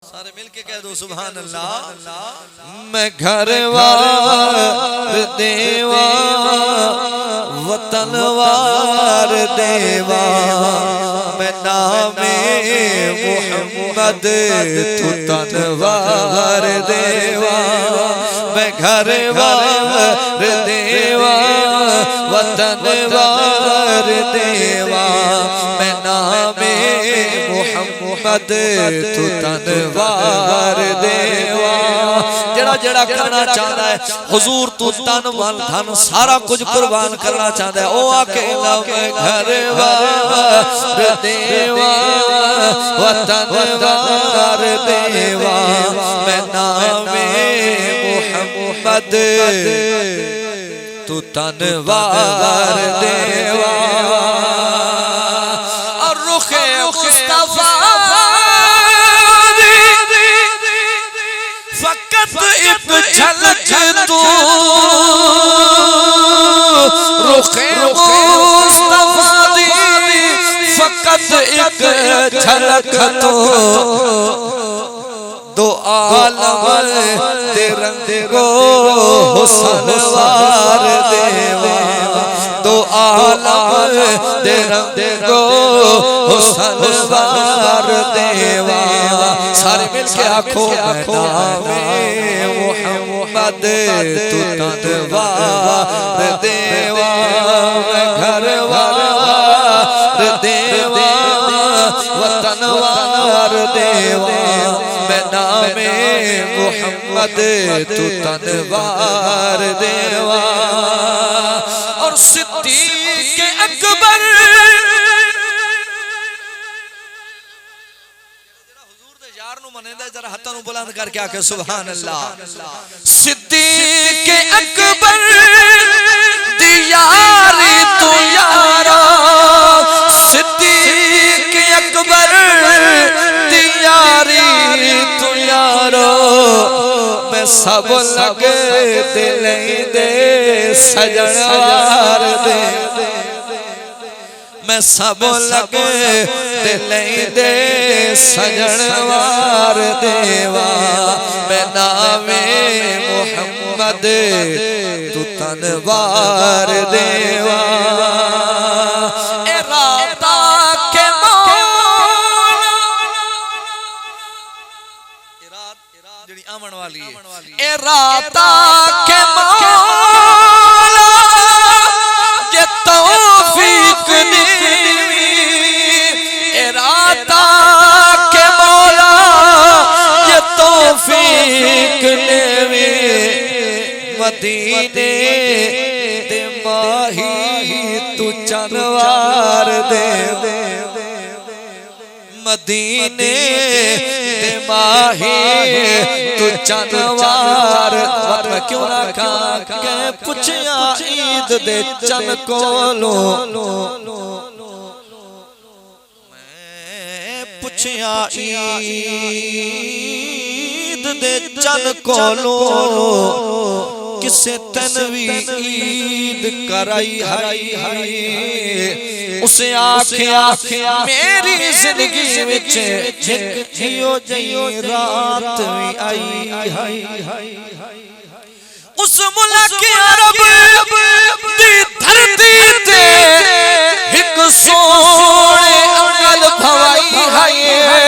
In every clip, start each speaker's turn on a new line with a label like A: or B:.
A: सारे मिलके कह दो सुभान अल्लाह। मैं घर वार देवा वतन वार देवा, मैं नामे मोहम्मद तू तनवार देवा। मैं घर वार देवा वतन वार देवा, मैं नामे मोहम्मद तू तनवार देवा। जड़ा जड़ा करना चाहता है हुजूर तू तन मन धन सारा कुछ कुर्बान करना चाहता है, ओ आके मैं घर वार देवा वतन वार देवा, मैं नामे मोहम्मद तू तनवार देवा। और रुखे मुस्तफा फकत एक झलक तू, रुखे मुस्तफा फकत एक झलक तू, दो आलम तेरे को हुस्न वार देवा। दो आलम तेरे को हुस्न वार देवा। सारे मिलके आखो नामे मोहम्मद तू तनवार देवा। मैं घर वार देवा वतन वार देवा, मैं नामे मोहम्मद तू तनवार देवा। और सिद्दीक़ अकबर हुजूर दे यार नु मनेंदा जरा हाथां नु बुलंद करके आके सुभान अल्लाह। सिद्दीक़ अकबर दी यारी तू यारा, सिद्दीक़ अकबर दी यारी तू यारो, मैं सब लगे दिल दे सजन वार दे, मैं सब लगे दिल दे सजन वार देवा। मैं नामे मोहम्मद तू तनवार देवा। आमन वाली ए राता के मौला ये तौफीक देवी, ए राता के मौला ये तौफीक देवी। मदीने दे माही तू चनवार दे, मदीने दे माही तू चनवार। मैं क्यों ना खा के पुछया ईद दे चन कोलो, मैं पुछया ईद दे चन कोलो, किसे तनवी ईद कराई है। उसे आखिया मेरी जिंदगी विच जियो जियो रात भी आई है। उस मुल्क अरब दी धरती ते एक सोने अंगल भवाई है।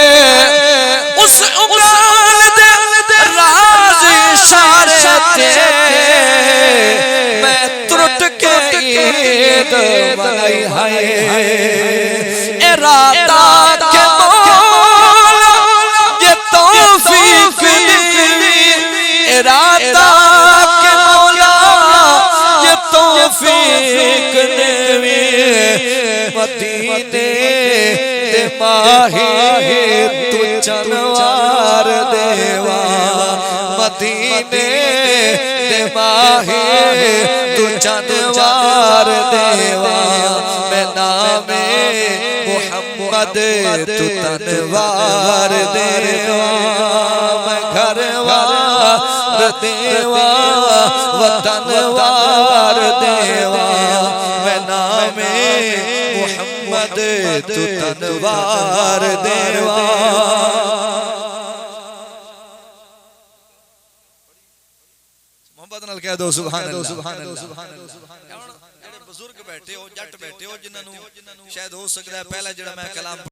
A: उस उमरान दे राज इशारे ते मैं त्रुट के ईद बनाई है। ए राता के मौला ये तौफीक दी, ए राता के मौला ये तौफीक देवी। मदीने दे माही तू चनवार देवा, मदीने दे माही तू चनवार देवा। मैं नामे मोहम्मद तू तनवार देवा। मैं घर वार देवा वतन वार देवा, मैं नामे मोहम्मद तू तनवार देवा। मोहब्बत नाल कह दो सुभान अल्लाह सुभान अल्लाह जेड़े बुजुर्ग बैठे हो जट बैठे हो जिन्हां नूं शायद हो सकदा है पहला जेड़ा मैं कलाम